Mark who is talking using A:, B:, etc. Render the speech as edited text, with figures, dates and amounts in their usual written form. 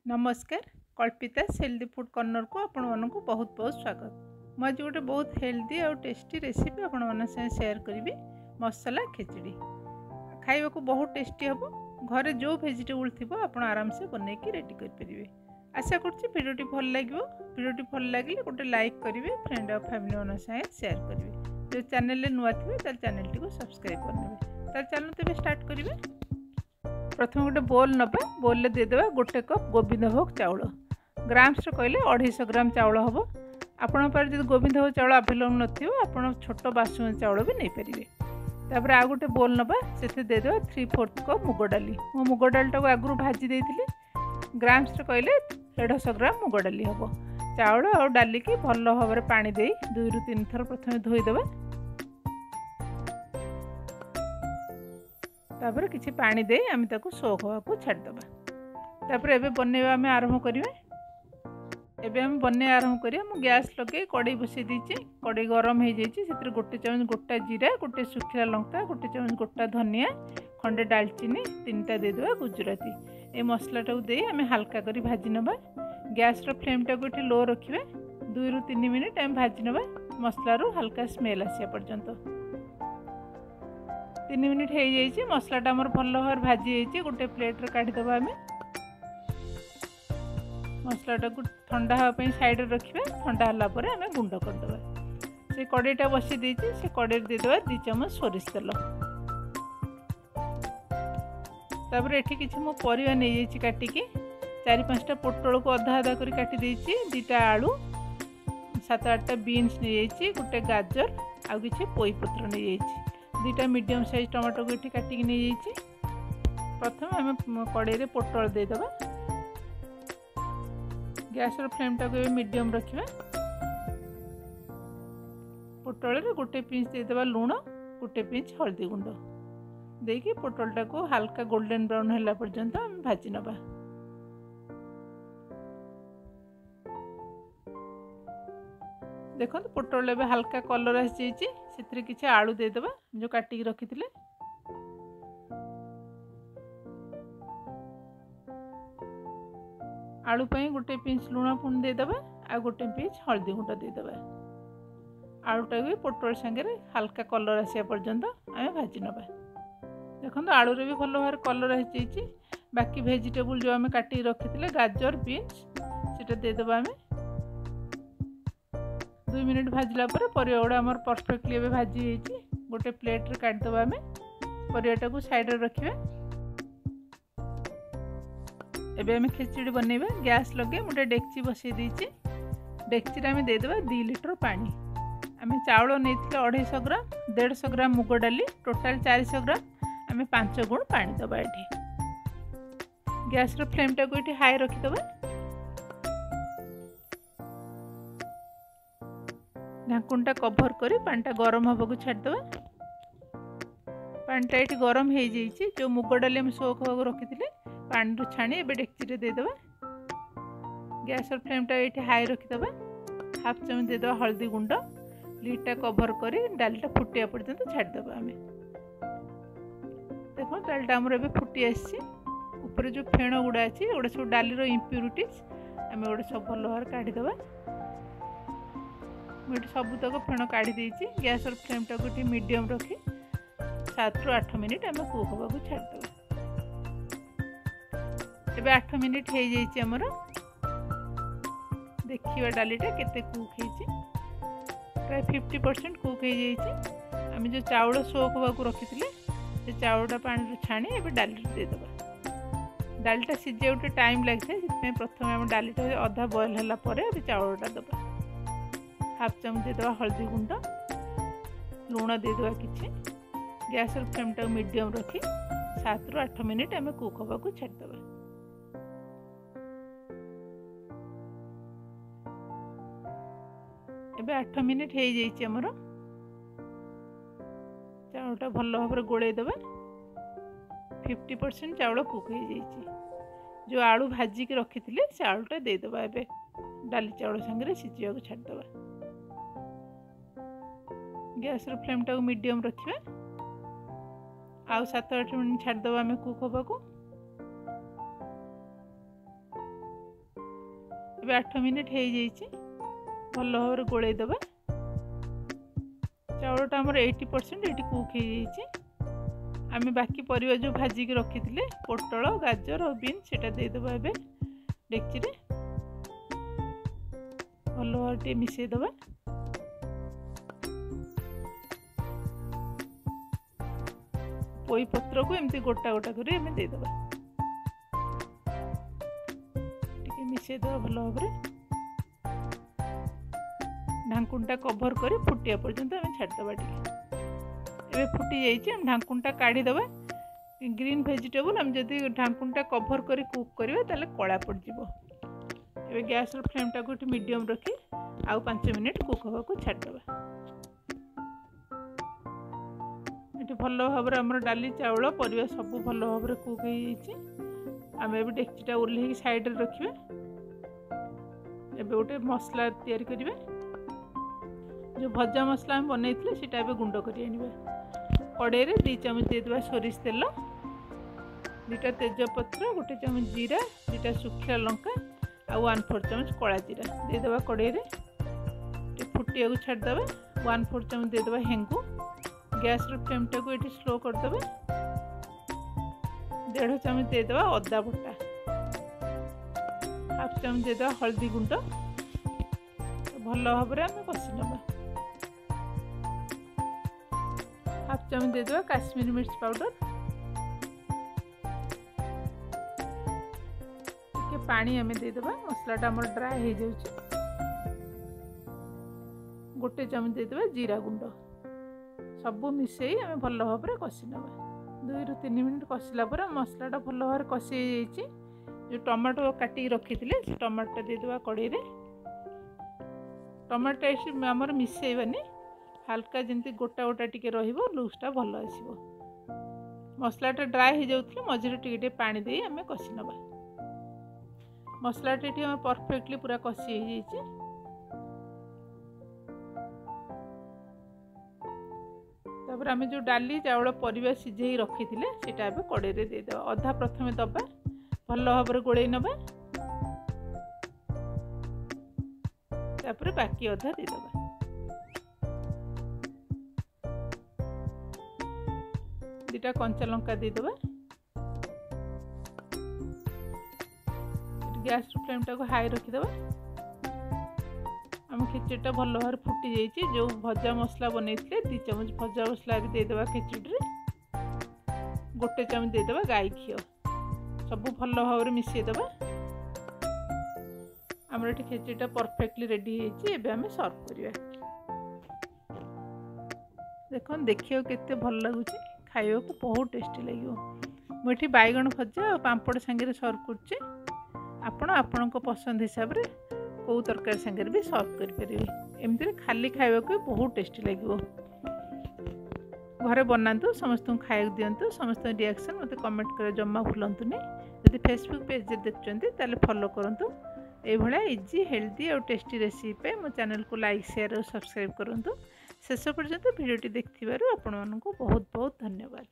A: नमस्कार। कल्पिता healthy food corner को आपण मानक बहुत बहुत स्वागत। मैं आज गोटे बहुत हेल्दी और टेस्टी रेसिपी आपण मन शेयर करी। मसला खिचड़ी खाइबा को बहुत टेस्टी हम। घरे जो वेजिटेबल थी आप आराम से बनई रेडी करेंगे। आशा करडी भल लगे। भिडियोटी भल लगे गोटे लाइक करेंगे, फ्रेंड और फैमिली मन शेयर करेंगे। जो चैनल नुआ थे चैनल टी सब्सक्राइब करने। चलो तेज स्टार्ट करेंगे। प्रथम गोटे बोल नवा। बोल देदेवा गोटे कप गोविंदभोग चाउल। ग्राम्स कहले 250 ग्राम चाउल हम। आपण जो गोविंदभोग चाउल आभेलेबल नथिबो आपण छोट बासमती चाउल भी नहीं पारे। तापर आ गोटे बोल नवा से देदेवा 3/4 कप मुग डाली। मो मुग डाली टाक आगु भाजी देइथिली। ग्राम्स कहले 150 ग्राम मुग डाली हम। चाउल और डाली की भल भाव में पानी दे 2 ରୁ 3 थर प्रथम धोईदेवा। तापर किछि पानी दे आम ताकू सोख हवा को छाड़देवा। तापर एबे बनैबा आम आरंभ करिवे। एबे हम बनैबा आरंभ करिया। मु गैस लगे कड़ाई बसई दीची। कड़ाई गरम हो जाइए। से गोटे चमच गोटा जीरा, गोटे सुखिला लंका, गोटे चमच गोटा धनिया, खंडे दालचीनी, 3टा देदेवा गुजराती। ए मसला टाक दे आम हल्का करी भाजी नबा। गैस रो फ्लेम टाक इठी लो रखिबे। 2 ରୁ 3 मिनिट आम भाजी नबा मसला रो हल्का स्मेल आसिया पर्यंत। 3 मिनिट हो जाइए। मसलाटा आमर भल भाव भाजी जाइए। गोटे प्लेट काढ़ीदेवा। आम मसलाटा को ठंडा हाँपाई साइड रखिए। ठंडा है आम गुंड करदे। से कड़ईटा बसी देती। से कड़ई देदेवा 2 चमच सोरिष तेल। तापर एठी किछि मो परिवा नहीं जाइए काटिकी। 4-5टा पोटल को अधा अधा कर काटी देइछि। 2टा आलू, 7-8टा बीन्स नहीं जाइए। गोटे गाजर आ किछि पोई पत्र नहीं जाइए। 2टा मीडियम साइज टमाटो को ये काटिकी नहीं जाइए। प्रथम आम कड़ाई पोटल देदेवा। गैस फ्लेम टाक मीडियम रखिए। पोटल गोटे पिंच देदेवा लुण, गोटे पिंच हल्दी गुंड देकी पोटलटा को हल्का गोल्डन ब्राउन है पर्यंत आम भाजी नबा। देखो पोटल एबे हल्का कलर आसी जाइए। किसी आलू देदेवा जो काटिकी रखी। आलू पाई गोटे पिंच लुण पुणी देदेवा। आ गोटे पिंच हल्दी गुंड देदेवा। आलूटा भी पोटल सांगे हल्का कलर आसा पर्यंत आम भाजी नबा। देखो आलू रे भी भल भाव कलर आसी जाइए। बाकी वेजिटेबल जो आम काटिकी रखी गाजर बीन्स से देदेवा। आम 2 मिनिट भाजला पर परिवा गुड़ा आमर परफेक्टली एबे भाजी जाइए। गोटे प्लेट रे काटिदेवा। आम परिवाटा को साइड रे रखिए। एबे आम खिचड़ी बनैबा। गैस लगे गोटे डेक्ची बसई देइछि। डेक्ची आम देदेवा 2 लिटर पानी। आम चाउल नहीं 250 ग्राम, 150 ग्राम मुग डाली, टोटाल 400 ग्राम। आम 5 गुण पानी दबा। ये गैस रो फ्लेम टाक ये हाई रखीदबा। ढाकुणटा कभर करी पानीटा गरम हवा को छाड़देवा। पानीटा ये गरम हो जाइए। जो मुग डाली आम सोक हवा रखी पानी रू छाणी एबे डेक्ची देदेवा। गैस फ्लेमटा ये हाई रखीदबा। 1/2 चमच देदेवा हल्दी गुंड। लीडटा कभर करी डालीटा फुटिया पर्यंत छाड़देवा। आम देखो डालीटा आमर एबे फुटी आसी। ऊपर जो फेण गुड़ा अच्छी गोटे सब डाली इम्प्यूरिटीज आम गोटे सब भल भाव काढ़ीदेवा। मुझे सबूतक फेण काढ़ी देइछि। गैस फ्लेम टाक मीडियम रखी 7 ରୁ 8 मिनिट आम कुक हवा को छाड़देवा। एबे 8 मिनिट हो जाइए। आमर देखिए डालीटा केते कुक होइछि। प्राय 50% कुक हो जाइए। आम जो चाउल सोक हवा को रखी से चाउलटा पानी छाणी एबे डाली देदेवा। डालीटा सीझे गोटे टाइम लगे। से प्रथम आम डालीटा अधा बॉयल है चाउलटा दबा। 1/2 चमच देदेवा हल्दी गुंड, लुण देदेवा किछि। गैस फ्लेम टाक मीडियम रखी 7 ରୁ 8 मिनिट आम कुक हवा को छाड़देवा। एबे 8 मिनिट हो जाइए। आमर चाउलटा भल भाव गोलैदेवा। 50% चाउल कुक हो जाइए। जो आलू भाजिकी रखी से आलूटा देदेवा। एबे डाली चाउल संगे सीझा को छाड़देवा। गैस फ्लेम टाक मीडियम रखिए। आउ 7-8 मिनट छाड़देवा आम कुक हवा को। ଏବେ 8 ମିନିଟ୍ ହେଇଯାଇଛି। ଭଲ ଭାବରେ ଗୋଳେଇ ଦେବା। ଚାଉଳଟା ଆମର 80% ଏଠି କୁକ୍ ହେଇଯାଇଛି। ଆମେ ବାକି ପରିବା ଯେଉଁ ଭାଜିକି ରଖିଥିଲେ ପୋଟଳ, ଗାଜର ଆଉ ବିନ୍ ସେଇଟା ଦେଇଦେବା ଏବେ ଡେକ୍ଚିରେ। ଭଲ ଭାବରେ ଟିକେ ମିଶାଇଦେବା। ପୋଇ ପତ୍ରକୁ ଏମିତି ଗୋଟା ଗୋଟା କରି ଆମେ ଦେଇଦେବା। ଟିକେ ମିଶାଇଦେବା ଭଲ ଭାବରେ। ढाकुणटा कभर कर फुटिया पर्यंत आम छाड़देवा। टे फुटी जाइए ढाकुणटा काढ़ीदेवा। ग्रीन वेजिटेबल आम जब ढाकुणटा कभर कर कुक करा ताले कला पड़ो। ए गैस फ्लेमटा को मीडियम रखी आउ 5 मिनिट कुक हवा को छाड़देवा। ये भल भाव आम डाली चाउल परिवा सब भल भाव कुक होम। डेक्चीटा ओल्हे साइड रखिए। गोटे मसला तैयारी करिवे। जो भजा मसला हम बनई सीटा गुंड कर कड़े 2 चम्मच देदेबा सोरिष तेल, 2टा तेजपत्र, 1 चम्मच जीरा, 2टा सुखिला लंका आ 1/4 चम्मच कला जीरा देदेबा। कड़े फुटिया को छाड़देबा। 1/4 चम्मच देदेबा हेंगु। गैस फ्लेमटा को ये स्लो करदेबा। 1.5 चम्मच देदेबा अदा बटा, 1/2 चम्मच देदेबा हल्दी गुंड। भल भाव आम कषि नवा। 1/2 चम्मच देदेबा काश्मीरी मिर्च पाउडर। टिके पानी आम देदेबा। मसलाटा आम ड्राए हो जाउछि। 1 चम्मच देदेबा जीरा गुंड। सबू मिसई आम भल भाव कषि नवा। 2 ରୁ 3 मिनट कषिला पर मसलाटा भल भाव कषि हो। जो टमाटो काटिक रखी टमाटोटा देदेबा कड़े। टमाटो आमर मिसेबानी, हल्का जमी गोटा गोटा टिके रहिबो, लुक्सटा भल आसीबो। मसलाटा ड्राए हो जाउथि मझिरे टिके पानी दे आमे कषि नबा। मसलाटा टिके परफेक्टली पूरा कषि हो जाइए। तापर आमे जो डाली चाउल परिवा सिझेई रखी सेटा एबे कड़े दे देबा। अधा प्रथमे दबा, भल भाव गोड़े नबा। तापर बाकी अधा देदेबा। 2टा कंचा लंका देदेबा। गैस फ्लेमटा को हाई रखीदेबा। आम खिचड़ीटा भल भाव फुटी जाइए। जो भजा मसला बनई 2 चम्मच भजा मसला भी देदेबा खिचड़ी। 1 चम्मच देदेबा गाई घी। सब भल भाव मिसईदेबा। आम ये खिचड़ीटा परफेक्टली रेडी होइए। आम सर्व करिया। देखिए केते भल लगुच। खाइबा को बहुत टेस्टी लगे। मुझे बैगण भजा और पांपड़ सांगे सर्व करुच्चे। आपण पसंद हिसाब से कौ तरकारी सांगे भी सर्व करेंगे। एमती खाली खाइबा को बहुत टेस्टी लगे। घरे बनातु, समस्त खाया दिंतु। समस्त रिएक्शन मत कमेंट कर जमा भूलुनि। यदि फेसबुक पेज देखते ताले फॉलो करंतु। ये इजी हेल्दी और टेस्टी रेसिपी मो चैनल को लाइक शेयर और सब्सक्राइब करंतु। शेष पर्यंत वीडियोटी देखिबारु आपण मानकु बहुत बहुत धन्यवाद।